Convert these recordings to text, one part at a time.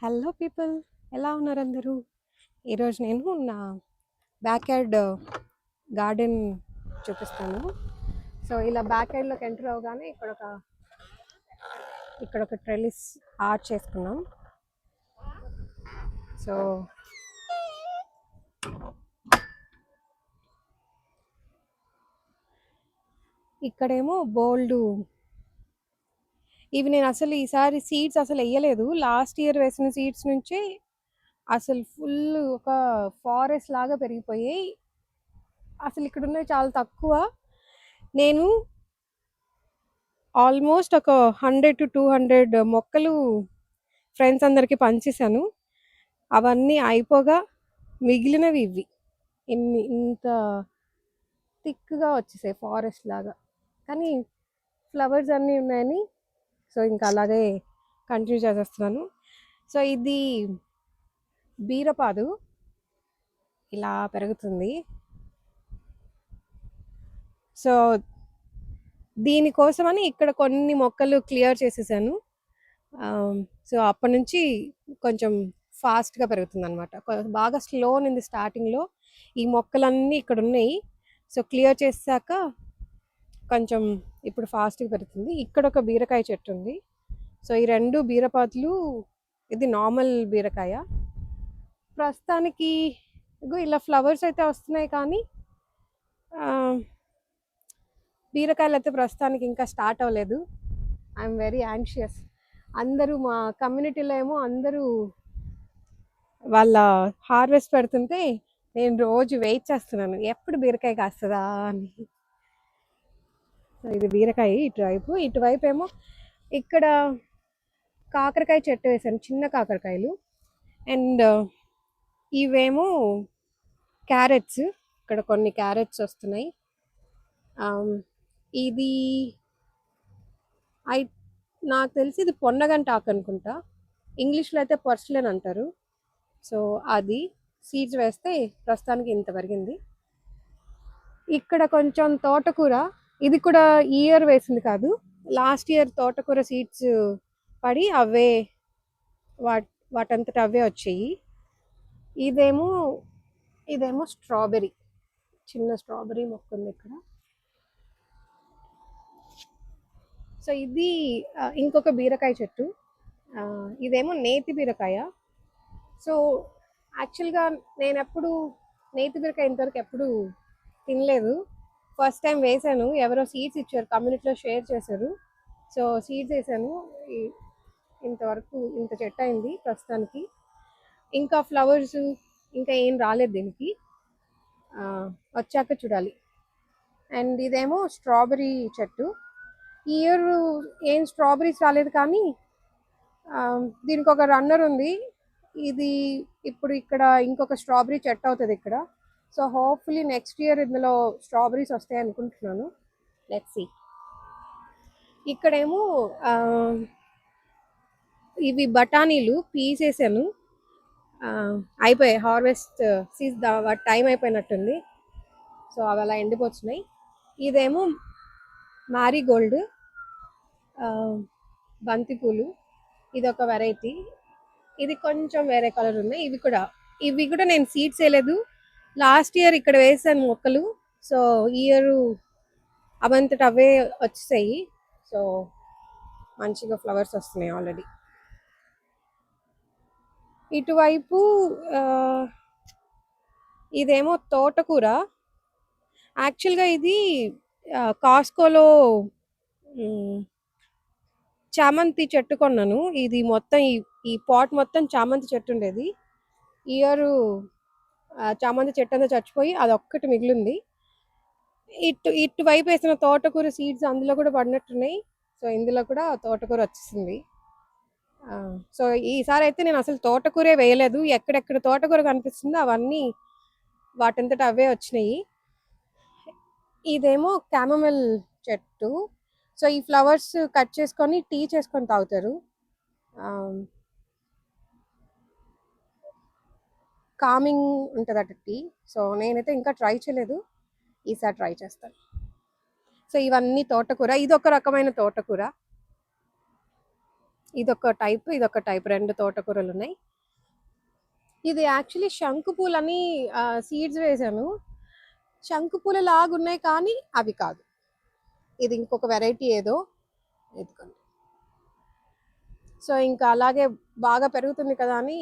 Hello people, ఎలా ఉన్నారు అందరూ? ఈరోజు నేను నా బ్యాక్ యార్డ్ గార్డెన్ చూపిస్తాను. సో ఇలా బ్యాక్ యార్డ్లోకి ఎంటర్ అవగానే ఇక్కడ ఒక ట్రెలిస్ ఆర్ట్ చేసుకున్నాం. సో ఇక్కడేమో బోల్డ్ ఇవి నేను అసలు ఈసారి సీడ్స్ అసలు వేయలేదు. లాస్ట్ ఇయర్ వేసిన సీడ్స్ నుంచి అసలు ఫుల్ ఒక ఫారెస్ట్ లాగా పెరిగిపోయాయి. అసలు ఇక్కడ ఉన్నవి చాలా తక్కువ. నేను ఆల్మోస్ట్ ఒక 100 to 200 మొక్కలు ఫ్రెండ్స్ అందరికీ పంచేసాను. అవన్నీ అయిపోగా మిగిలినవి ఇవి ఇంత థిక్గా వచ్చేసాయి ఫారెస్ట్ లాగా. కానీ ఫ్లవర్స్ అన్నీ ఉన్నాయని సో ఇంకా అలాగే కంటిన్యూ చేసేస్తున్నాను. సో ఇది బీరపాదు ఇలా పెరుగుతుంది. సో దీనికోసమని ఇక్కడ కొన్ని మొక్కలు క్లియర్ చేసేసాను. సో అప్పటి నుంచి కొంచెం ఫాస్ట్గా పెరుగుతుంది అనమాట. బాగా స్లో ఉంది స్టార్టింగ్లో. ఈ మొక్కలన్నీ ఇక్కడ ఉన్నాయి. సో క్లియర్ చేసాక కొంచెం ఇప్పుడు ఫాస్ట్గా పెరుగుతుంది. ఇక్కడ ఒక బీరకాయ చెట్టు ఉంది. సో ఈ రెండు బీరపాతులు, ఇది నార్మల్ బీరకాయ. ప్రస్తుతానికి ఇలా ఫ్లవర్స్ అయితే వస్తున్నాయి, కానీ బీరకాయలు అయితే ప్రస్తుతానికి ఇంకా స్టార్ట్ అవ్వలేదు. I'm very anxious. అందరూ మా కమ్యూనిటీలో ఏమో అందరూ వాళ్ళ హార్వెస్ట్ పెడుతుంటే నేను రోజు వెయిట్ చేస్తున్నాను ఎప్పుడు బీరకాయ కాస్తుందా అని. ఇది బీరకాయ ఇటువైపు ఏమో ఇక్కడ కాకరకాయ చెట్టు వేసాను, చిన్న కాకరకాయలు. అండ్ ఇవేమో క్యారెట్స్. ఇక్కడ కొన్ని క్యారెట్స్ వస్తున్నాయి. ఇది నాకు తెలిసి ఇది పొన్నగంట ఆకు అనుకుంటా. ఇంగ్లీష్లో అయితే పర్స్లెన్ అంటారు. సో అది సీడ్స్ వేస్తే ప్రస్తుతానికి ఇంత పెరిగింది. ఇక్కడ కొంచెం తోటకూర, ఇది కూడా ఈ ఇయర్ వేసింది కాదు, లాస్ట్ ఇయర్ తోటకూర సీడ్స్ పడి అవే వాటంతట అవే వచ్చాయి. ఇదేమో స్ట్రాబెర్రీ, చిన్న స్ట్రాబెర్రీ మొక్క ఉంది ఇక్కడ. సో ఇది ఇంకొక బీరకాయ చెట్టు. ఇదేమో నేతి బీరకాయ. సో యాక్చువల్గా నేను ఎప్పుడు నేతి బీరకాయ ఇంతవరకు ఎప్పుడు తినలేదు. ఫస్ట్ టైం వేసాను, ఎవరో సీడ్స్ ఇచ్చారు, కమ్యూనిటీలో షేర్ చేశారు. సో సీడ్స్ వేసాను, ఇంతవరకు ఇంత చెట్టు అయింది ప్రస్తుతానికి. ఇంకా ఫ్లవర్స్ ఇంకా ఏం రాలేదు దీనికి, వచ్చాక చూడాలి. అండ్ ఇదేమో స్ట్రాబెర్రీ చెట్టు. ఈ ఇయర్ ఏం స్ట్రాబెర్రీస్ రాలేదు, కానీ దీనికి ఒక రన్నర్ ఉంది. ఇది ఇప్పుడు ఇక్కడ ఇంకొక స్ట్రాబెర్రీ చెట్టు అవుతుంది ఇక్కడ. సో హోప్ఫుల్లీ నెక్స్ట్ ఇయర్ ఇందులో స్ట్రాబెర్రీస్ వస్తాయి అనుకుంటున్నాను. Let's see. ఇక్కడేమో ఇవి బఠానీలు పీసేసాను, అయిపోయాయి. హార్వెస్ట్ టైం అయిపోయినట్టుంది. సో అవి అలా ఎండిపోతున్నాయి. ఇదేమో మ్యారీగోల్డ్, బంతిపూలు. ఇది ఒక వెరైటీ. ఇది కొంచెం వేరే కలర్ ఉన్నాయి. ఇవి కూడా నేను సీడ్స్ వేయలేదు, లాస్ట్ ఇయర్ ఇక్కడ వేసాను మొక్కలు. సో ఈ ఇయర్ అవంతట అవే వచ్చేసాయి. సో మంచిగా ఫ్లవర్స్ వస్తున్నాయి ఆల్రెడీ. ఇటువైపు ఇదేమో తోటకూర. యాక్చువల్గా ఇది కాస్కోలో చామంతి చెట్టు కొన్నాను. ఇది మొత్తం ఈ పాట్ మొత్తం చామంతి చెట్టు ఉండేది. ఇయర్ చామంతి చెట్టు అంతా చచ్చిపోయి అదొక్కటి మిగిలింది. ఇటువైపు వేసిన తోటకూర సీడ్స్ అందులో కూడా పడినట్టున్నాయి. సో ఇందులో కూడా తోటకూర వచ్చేసింది. సో ఈసారి అయితే నేను అసలు తోటకూరే వేయలేదు. ఎక్కడెక్కడ తోటకూర కనిపిస్తుందో అవన్నీ వాటంతట అవే వచ్చినాయి. ఇదేమో క్యామమిల్ చెట్టు. సో ఈ ఫ్లవర్స్ కట్ చేసుకొని టీ చేసుకొని తాగుతారు. కామింగ్ ఉంటుందట టీ. సో నేనైతే ఇంకా ట్రై చేయలేదు, ఈసారి ట్రై చేస్తాను. సో ఇవన్నీ తోటకూర. ఇది ఒక రకమైన తోటకూర. ఇదొక టైప్ 2 తోటకూరలున్నాయి. ఇది యాక్చువల్లీ శంకు పూలని సీడ్స్ వేశాను. శంకు పూలలాగున్నాయి కానీ అవి కాదు. ఇది ఇంకొక వెరైటీ ఏదో. ఇదిగోండి. సో, ఇంకా అలాగే బాగా పెరుగుతుంది కదా అని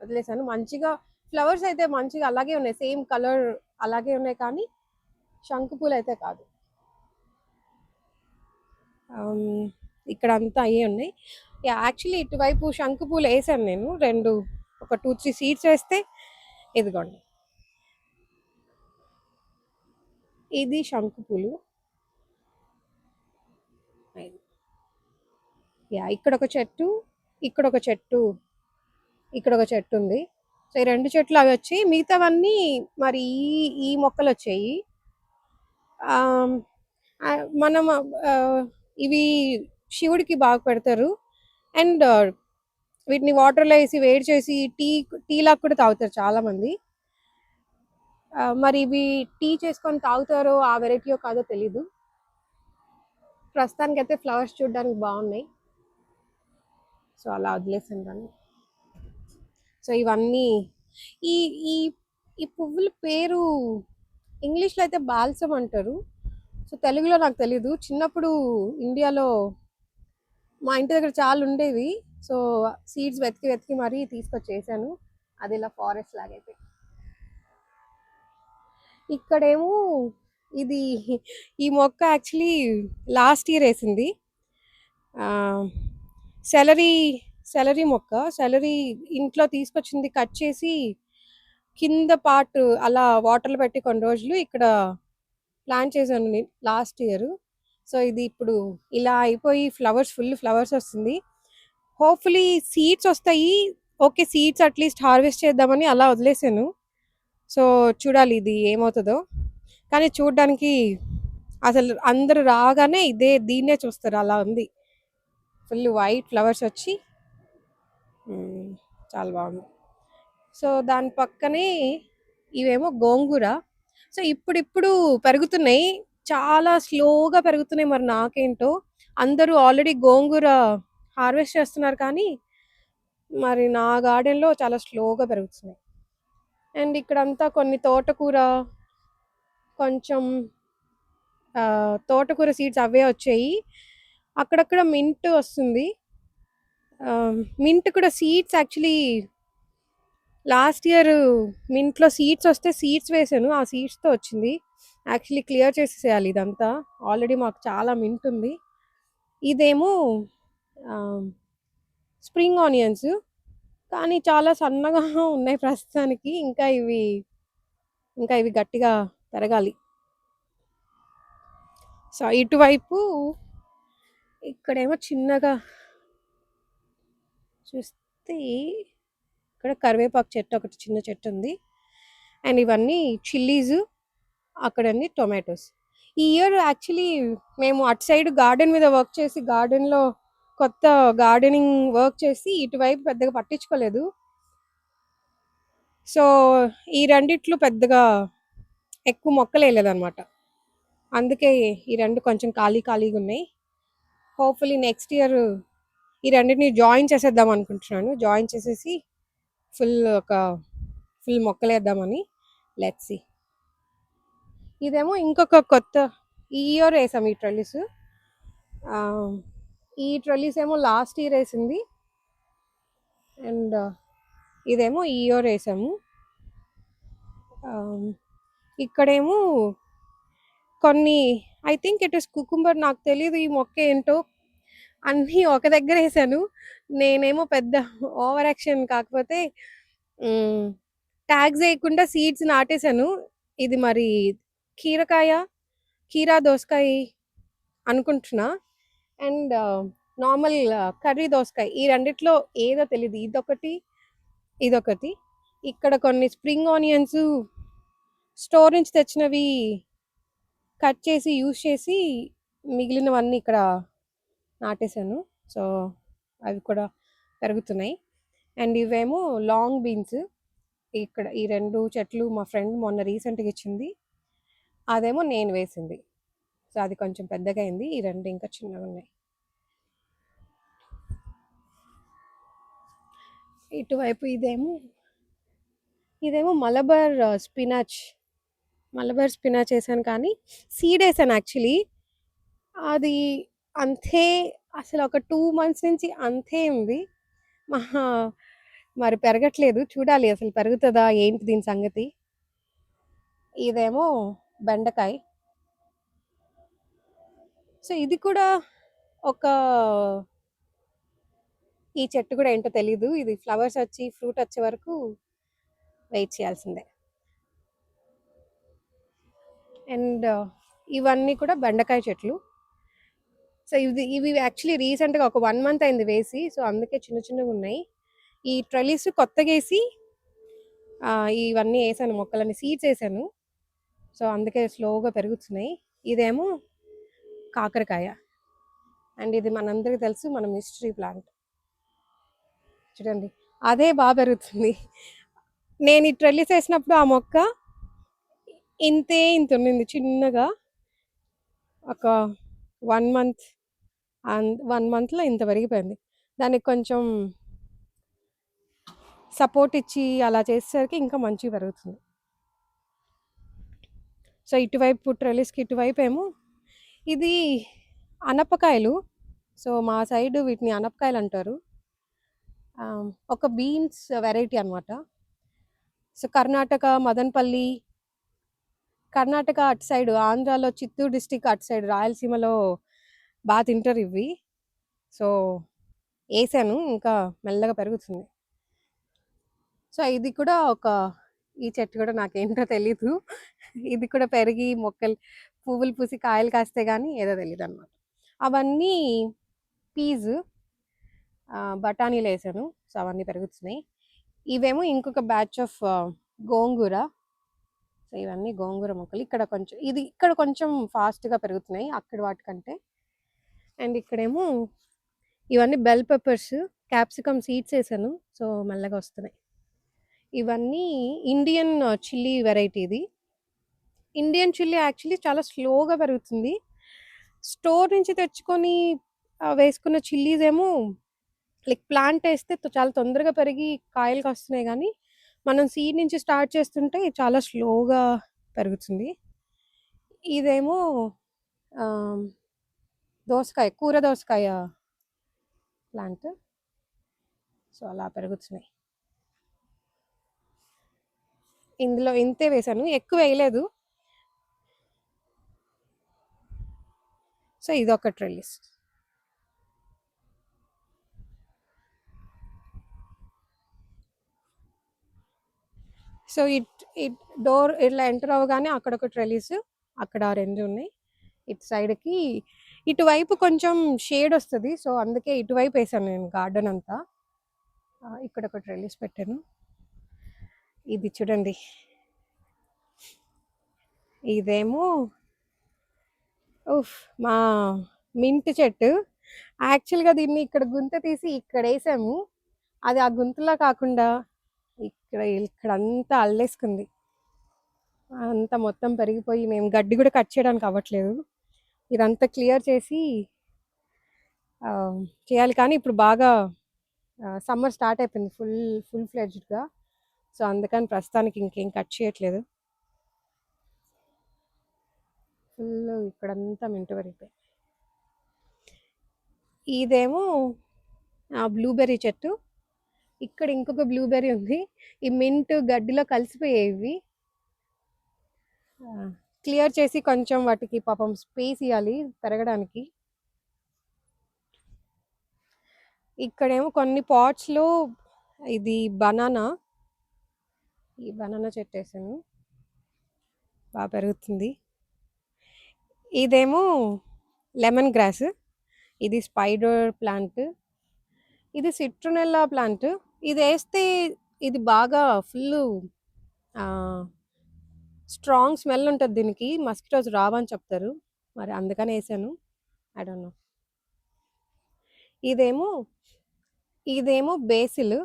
వదిలేసాను. మంచిగా ఫ్లవర్స్ అయితే మంచిగా అలాగే ఉన్నాయి. సేమ్ కలర్ అలాగే ఉన్నాయి కానీ శంకు పూలయితే కాదు. ఇక్కడంతా అయ్యే ఉన్నాయి. యాక్చువల్లీ ఇటువైపు శంకు పూలు వేసాను నేను. ఒక 2, 3 సీడ్స్ వేస్తే ఇదిగోండి. ఇది శంకు పూలు. ఇక్కడొక చెట్టు, ఇక్కడొక చెట్టు, ఇక్కడొక చెట్టు ఉంది. సో, ఈ 2 చెట్లు అవి వచ్చాయి. మిగతావన్నీ మరి ఈ మొక్కలు వచ్చాయి. మనం ఇవి శివుడికి బాగా పెడతారు. అండ్ వీటిని వాటర్లో వేసి వేడి చేసి టీ లాగా కూడా తాగుతారు చాలా మంది. మరి ఇవి టీ చేసుకొని తాగుతారో ఆ వెరైటీయో కాదో తెలీదు. ప్రస్తుతానికి అయితే ఫ్లవర్స్ చూడడానికి బాగున్నాయి. సో, అలా వదిలేసాను దాన్ని. సో, ఇవన్నీ ఈ ఈ ఈ పువ్వుల పేరు ఇంగ్లీష్లో అయితే బాల్సమ్ అంటారు. సో, తెలుగులో నాకు తెలీదు. చిన్నప్పుడు ఇండియాలో మా ఇంటి దగ్గర చాలా ఉండేవి. సో, సీడ్స్ వెతికి వెతికి మరీ తీసుకొచ్చేసాను. అది ఇలా ఫారెస్ట్ లాగైపోయి. ఇక్కడేమో ఇది ఈ మొక్క యాక్చువల్లీ లాస్ట్ ఇయర్ వేసింది. సెలరీ మొక్క. సెలరీ ఇంట్లో తీసుకొచ్చింది కట్ చేసి కింద పార్ట్ అలా వాటర్లో పెట్టి కొన్ని రోజులు ఇక్కడ ప్లాంట్ చేశాను నేను లాస్ట్ ఇయర్. సో, ఇది ఇప్పుడు ఇలా అయిపోయి ఫుల్ ఫ్లవర్స్ వస్తుంది. హోప్ఫుల్లీ సీడ్స్ వస్తాయి. ఓకే, సీడ్స్ అట్లీస్ట్ హార్వెస్ట్ చేద్దామని అలా వదిలేసాను. సో, చూడాలి ఇది ఏమవుతుందో. కానీ చూడడానికి అసలు అందరూ రాగానే దీన్నే చూస్తారు, అలా ఉంది. ఫుల్ వైట్ ఫ్లవర్స్ వచ్చి చాలా బాగుంది. సో, దాని పక్కనే ఇవేమో గోంగూర. సో, ఇప్పుడిప్పుడు పెరుగుతున్నాయి. చాలా స్లోగా పెరుగుతున్నాయి. మరి నాకేంటో అందరూ ఆల్రెడీ గోంగూర హార్వెస్ట్ చేస్తున్నారు కానీ మరి నా గార్డెన్లో చాలా స్లోగా పెరుగుతున్నాయి. అండ్ ఇక్కడంతా కొన్ని తోటకూర, కొంచెం తోటకూర సీడ్స్ అవే వచ్చాయి. అక్కడక్కడ మింట్ వస్తుంది. మింట్ కూడా సీడ్స్ యాక్చువల్లీ లాస్ట్ ఇయర్ మింట్లో సీడ్స్ వస్తే సీడ్స్ వేసాను. ఆ సీడ్స్తో వచ్చింది. యాక్చువల్లీ క్లియర్ చేసేసేయాలి ఇదంతా. ఆల్రెడీ మాకు చాలా మింట్ ఉంది. ఇదేమో స్ప్రింగ్ ఆనియన్స్ కానీ చాలా సన్నగా ఉన్నాయి ప్రస్తుతానికి. ఇంకా ఇవి గట్టిగా పెరగాలి. సో, ఇటువైపు ఇక్కడేమో చిన్నగా చూస్తే ఇక్కడ కరివేపాకు చెట్టు ఒకటి చిన్న చెట్టు ఉంది. అండ్ ఇవన్నీ చిల్లీస్, అక్కడన్నీ టొమాటోస్. ఈ ఇయర్ యాక్చువల్లీ మేము అటు సైడ్ గార్డెన్ మీద వర్క్ చేసి గార్డెన్లో కొత్త గార్డెనింగ్ వర్క్ చేసి ఇటువైపు పెద్దగా పట్టించుకోలేదు. సో, ఈ రెండిట్లో పెద్దగా ఎక్కువ మొక్కలు వేయలేదన్నమాట. అందుకే ఈ 2 కొంచెం ఖాళీగా ఉన్నాయి. హోప్ఫుల్లీ నెక్స్ట్ ఇయర్ ఈ రెండింటిని జాయిన్ చేసేద్దాం అనుకుంటున్నాను. జాయిన్ చేసేసి ఫుల్ మొక్కలు వేద్దామని. Let's see. ఇదేమో ఇంకొక కొత్త ఈ ఇయర్ వేసాం ఈ ట్రెల్లిస్. ఈ ట్రెల్లిస్ ఏమో లాస్ట్ ఇయర్ వేసింది. అండ్ ఇదేమో ఈ ఇయర్ వేసాము. ఇక్కడేమో కొన్ని I think it is cucumber, నాకు తెలియదు ఈ మొక్క ఏంటో. అన్నీ ఒక దగ్గర వేసాను. నేనేమో పెద్ద ఓవర్ యాక్షన్ కాకపోతే ట్యాగ్స్ వేయకుండా సీడ్స్ నాటేశాను. ఇది మరి కీరా దోసకాయ అనుకుంటున్నా. అండ్ నార్మల్ కర్రీ దోసకాయ, ఈ రెండిట్లో ఏదో తెలియదు. ఇదొకటి. ఇక్కడ కొన్ని స్ప్రింగ్ ఆనియన్స్ స్టోర్ నుంచి తెచ్చినవి కట్ చేసి యూజ్ చేసి మిగిలినవన్నీ ఇక్కడ నాటేశాను. సో, అవి కూడా పెరుగుతున్నాయి. అండ్ ఇవేమో లాంగ్ బీన్స్. ఇక్కడ ఈ 2 చెట్లు మా ఫ్రెండ్ మొన్న రీసెంట్గా ఇచ్చింది. అదేమో నేను వేసింది. సో, అది కొంచెం పెద్దగా అయింది. ఈ 2 ఇంకా చిన్నగా ఉన్నాయి. ఇటువైపు ఇదేమో మలబార్ స్పినాచ్. మలబార్ స్పినాచ్ ఏసాను కానీ సీడ్ ఏసాను యాక్చువల్లీ. అది అంతే, అసలు ఒక 2 మంత్స్ నుంచి అంతే ఉంది. మహా మరి పెరగట్లేదు. చూడాలి అసలు పెరుగుతదా ఏంటి దీని సంగతి. ఇదేమో బెండకాయ. సో ఇది కూడా ఒక ఈ చెట్టు కూడా ఏంటో తెలీదు. ఇది ఫ్లవర్స్ వచ్చి ఫ్రూట్ వచ్చే వరకు వెయిట్ చేయాల్సిందే. అండ్ ఇవన్నీ కూడా బెండకాయ చెట్లు. సో ఇవి యాక్చువల్లీ రీసెంట్గా ఒక 1 మంత్ అయింది వేసి, సో అందుకే చిన్న చిన్నగా ఉన్నాయి. ఈ ట్రెలిస్ కొత్తగా వేసి ఇవన్నీ వేసాను, మొక్కలని సీడ్స్ వేసాను. సో అందుకే స్లోగా పెరుగుతున్నాయి. ఇదేమో కాకరకాయ. అండ్ ఇది మనందరికీ తెలుసు, మన మిస్టరీ ప్లాంట్. చూడండి అదే బాగా పెరుగుతుంది. నేను ఈ ట్రెల్లిస్ వేసినప్పుడు ఆ మొక్క ఇంత ఉన్నింది చిన్నగా. ఒక 1 మంత్ 1 మంత్లో ఇంత పెరిగిపోయింది. దానికి కొంచెం సపోర్ట్ ఇచ్చి అలా చేసేసరికి ఇంకా మంచిగా పెరుగుతుంది. సో ఇటువైపు ట్రెలిస్కి ఇటువైపు ఏమో ఇది అనపకాయలు. సో మా సైడ్ వీటిని అనపకాయలు అంటారు. ఒక బీన్స్ వెరైటీ అనమాట. సో కర్ణాటక మదనపల్లి, కర్ణాటక అటు సైడ్, ఆంధ్రాలో చిత్తూరు డిస్టిక్ అటు సైడ్, రాయలసీమలో బాగా తింటారు ఇవి. సో వేసాను, ఇంకా మెల్లగా పెరుగుతుంది. సో ఇది కూడా ఈ చెట్టు కూడా నాకేంటో తెలీదు. ఇది కూడా పెరిగి మొక్కలు పువ్వులు పూసి కాయలు కాస్తే కానీ ఏదో తెలియదు అనమాట. అవన్నీ పీస్ బఠానీలు వేసాను. సో అవన్నీ పెరుగుతున్నాయి. ఇవేమో ఇంకొక బ్యాచ్ ఆఫ్ గోంగూర. సో ఇవన్నీ గోంగూర మొక్కలు. ఇక్కడ కొంచెం ఫాస్ట్గా పెరుగుతున్నాయి అక్కడ వాటికంటే. అండ్ ఇక్కడేమో ఇవన్నీ బెల్ పెప్పర్స్, క్యాప్సికమ్ సీడ్స్ వేసాను. సో మెల్లగా వస్తున్నాయి. ఇవన్నీ ఇండియన్ చిల్లీ వెరైటీ. ఇది ఇండియన్ చిల్లీ యాక్చువల్లీ చాలా స్లోగా పెరుగుతుంది. స్టోర్ నుంచి తెచ్చుకొని వేసుకున్న చిల్లీస్ ఏమో లైక్ ప్లాంట్ వేస్తే చాలా తొందరగా పెరిగి కాయలు కాస్తున్నాయి, కానీ మనం సీడ్ నుంచి స్టార్ట్ చేస్తుంటే చాలా స్లోగా పెరుగుతుంది. ఇదేమో దోసకాయ, కూర దోసకాయ ప్లాంట్. సో అలా పెరుగుతున్నాయి. ఇందులో ఇంతే వేసాను, ఎక్కువ వేయలేదు. సో ఇదొక ట్రెల్లిస్. సో ఇట్ డోర్ ఇట్లా ఎంటర్ అవ్వగానే అక్కడ ఒక ట్రెలిస్, అక్కడ 2 ఉన్నాయి. ఇటు సైడ్కి ఇటువైపు కొంచెం షేడ్ వస్తుంది. సో అందుకే ఇటువైపు వేసాను నేను గార్డెన్ అంతా. ఇక్కడ ఒక ట్రెలిస్ పెట్టాను. ఇది చూడండి, ఇదేమో మా మింట్ చెట్టు. యాక్చువల్గా దీన్ని ఇక్కడ గుంత తీసి ఇక్కడ వేసాము. అది ఆ గుంతలా కాకుండా ఇక్కడంతా అల్లేసుకుంది. అంతా మొత్తం పెరిగిపోయి మేము గడ్డి కూడా కట్ చేయడానికి అవ్వట్లేదు. ఇదంతా క్లియర్ చేసి చేయాలి. కానీ ఇప్పుడు బాగా సమ్మర్ స్టార్ట్ అయిపోయింది ఫుల్ ఫ్లెడ్జ్డ్గా. సో అందుకని ప్రస్తుతానికి ఇంకేం కట్ చేయట్లేదు. ఫుల్ ఇక్కడంతా మింటు పెరిగిపోయి. ఇదేమో బ్లూబెర్రీ చెట్టు. ఇక్కడ ఇంకొక బ్లూబెర్రీ ఉంది. ఈ మింట్ గడ్డిలో కలిసిపోయేవి. క్లియర్ చేసి కొంచెం వాటికి పాపం స్పేస్ ఇవ్వాలి పెరగడానికి. ఇక్కడేమో కొన్ని పాట్స్లో ఇది బనానా, ఈ బనానా చెట్టు వేసాను, బాగా పెరుగుతుంది. ఇదేమో లెమన్ గ్రాస్. ఇది స్పైడర్ ప్లాంట్. ఇది సిట్రునెల్లా ప్లాంట్. ఇది వేస్తే ఇది బాగా ఫుల్ స్ట్రాంగ్ స్మెల్ ఉంటుంది దీనికి, మస్కిటోస్ రావని చెప్తారు, మరి అందుకని వేసాను. I don't know. ఇదేమో బేసిల్,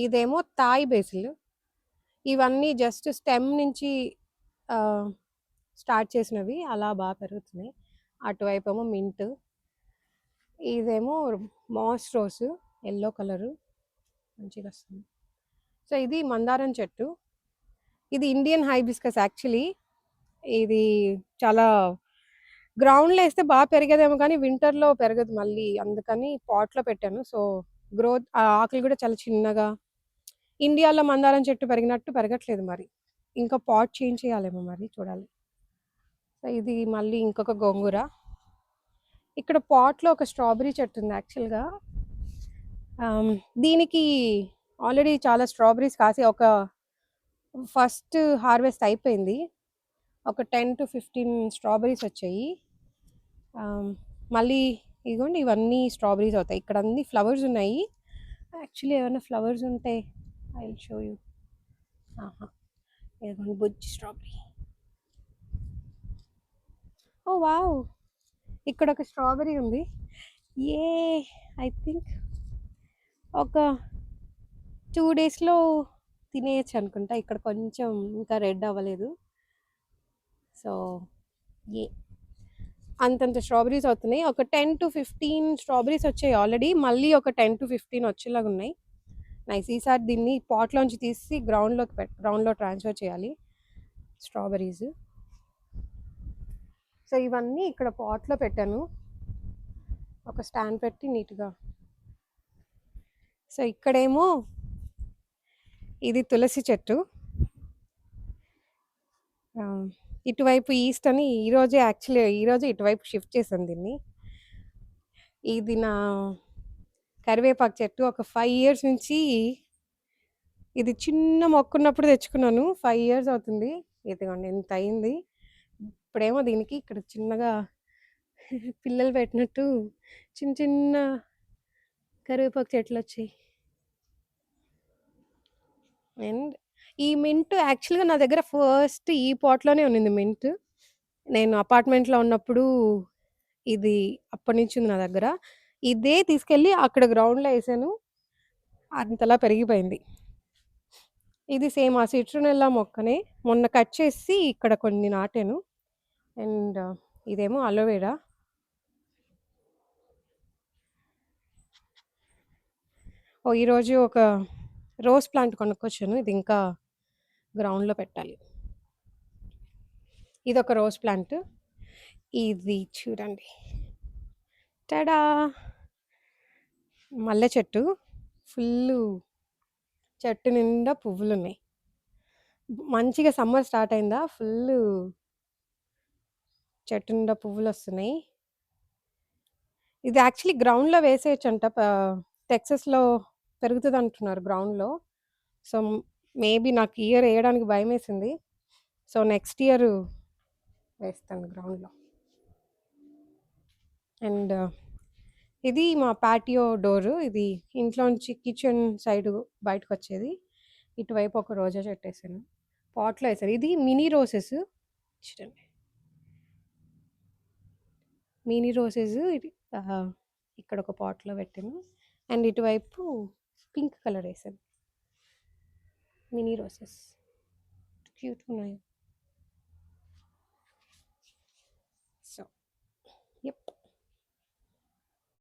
ఇదేమో థాయ్ బేసిల్. ఇవన్నీ జస్ట్ స్టెమ్ నుంచి స్టార్ట్ చేసినవి, అలా బాగా పెరుగుతున్నాయి. అటువైపు ఏమో మింట్. ఇదేమో మాస్ రోస్, ఎల్లో కలరు. మంచిగా వస్తుంది. సో ఇది మందారం చెట్టు. ఇది ఇండియన్ హైబిస్కస్ యాక్చువల్లీ. ఇది చాలా గ్రౌండ్‌లో ఏస్తే పెరిగేదేమో కానీ వింటర్‌లో పెరగదు మళ్ళీ. అందుకని పాట్‌లో పెట్టాను. సో గ్రోత్ ఆకులు కూడా చాలా చిన్నగా, ఇండియాలో మందారం చెట్టు పెరిగినట్టు పెరగట్లేదు మరి. ఇంకా పాట్ చేంజ్ చేయాలేమో మరి చూడాలి. సో ఇది మళ్ళీ ఇంకొక గోంగూర. ఇక్కడ పాట్‌లో ఒక స్ట్రాబెర్రీ చెట్టు ఉంది యాక్చువల్‌గా. దీనికి ఆల్రెడీ చాలా స్ట్రాబెర్రీస్ కాసి ఫస్ట్ హార్వెస్ట్ అయిపోయింది. ఒక 10-15 స్ట్రాబెర్రీస్ వచ్చాయి. మళ్ళీ ఇదిగోండి ఇవన్నీ స్ట్రాబెర్రీస్ అవుతాయి. ఇక్కడ అన్ని ఫ్లవర్స్ ఉన్నాయి. యాక్చువల్లీ ఏమైనా ఫ్లవర్స్ ఉంటే ఐ విల్ షో యూ. ఆహా! ఇదిగోండి బుజ్జి స్ట్రాబెర్రీ. ఓ వావ్! ఇక్కడ ఒక స్ట్రాబెర్రీ ఉంది. ఏ ఐ థింక్ ఒక 2 డేస్‌లో తినేయొచ్చు అనుకుంటా. ఇక్కడ కొంచెం ఇంకా రెడ్ అవ్వలేదు. సో ఏ అంతంత స్ట్రాబెర్రీస్ అవుతున్నాయి. ఒక 10-15 స్ట్రాబెర్రీస్ వచ్చాయి ఆల్రెడీ. మళ్ళీ ఒక 10-15 వచ్చేలాగా ఉన్నాయి. నైస్. ఈసారి దీన్ని పాట్‌లోంచి తీసి గ్రౌండ్‌లో ట్రాన్స్‌ఫర్ చేయాలి స్ట్రాబెర్రీస్. సో ఇవన్నీ ఇక్కడ పాట్‌లో పెట్టాను. ఒక స్టాండ్ పెట్టి నీట్‌గా. సో ఇక్కడేమో ఇది తులసి చెట్టు. ఇటువైపు ఈస్ట్ అని ఈరోజే ఇటువైపు షిఫ్ట్ చేశాను దీన్ని. ఇది నా కరివేపాకు చెట్టు. ఒక 5 ఇయర్స్ నుంచి ఇది చిన్న మొక్కున్నప్పుడు తెచ్చుకున్నాను. 5 ఇయర్స్ అవుతుంది. ఇదిగోండి ఇంత అయింది. ఇప్పుడేమో దీనికి ఇక్కడ చిన్నగా పిల్లలు పెట్టినట్టు చిన్న చిన్న కరివేపాకు చెట్లొచ్చాయి. అండ్ ఈ మింట్ యాక్చువల్‌గా నా దగ్గర ఫస్ట్ ఈ పాట్‌లోనే ఉన్నింది మింట్. నేను అపార్ట్మెంట్‌లో ఉన్నప్పుడు ఇది అప్పటినుంచి ఉంది నా దగ్గర. ఇదే తీసుకెళ్ళి అక్కడ గ్రౌండ్‌లో ఏసాను. అంతలా పెరిగిపోయింది. ఇది సేమ్ ఆ సిట్రునెల్లా మొక్కనే. మొన్న కట్ చేసి ఇక్కడ కొన్ని నాటాను. అండ్ ఇదేమో అలోవెరా. ఈరోజు ఒక రోజ్ ప్లాంట్ కొనుక్కొచ్చాను. ఇది ఇంకా గ్రౌండ్‌లో పెట్టాలి. ఇదొక రోజ్ ప్లాంట్. ఇది చూడండి. టడా! మల్లె చెట్టు. ఫుల్లు చెట్టు నిండా పువ్వులున్నాయి. మంచిగా సమ్మర్ స్టార్ట్ అయిందా ఫుల్లు చెట్టు నిండా పువ్వులొస్తున్నాయి. ఇది యాక్చువల్లీ గ్రౌండ్‌లో వేసేయొచ్చంట. టెక్సస్‌లో పెరుగుతదంటున్నారు గ్రౌండ్‌లో. సో, మేబీ నాకు ఈ ఇయర్ ఎయడానికి భయమేసింది. సో, నెక్స్ట్ ఇయర్ వేస్తాను గ్రౌండ్‌లో. అండ్ ఇది మా పాటియో డోరు. ఇది ఇంట్లోంచి కిచెన్ సైడు బయటకొచ్చేది. ఇటువైపు ఒక రోజా చెట్టేసాను. పాట్‌లో ఏసాను. ఇది మినీ రోసెస్ చూడండి. మినీ రోసెస్ ఇది ఇక్కడ ఒక పాట్‌లో పెట్టాను. అండ్ ఇటువైపు పింక్ కలర్ ఏసాను. Mini roses క్యూట్‌గున్నాయి.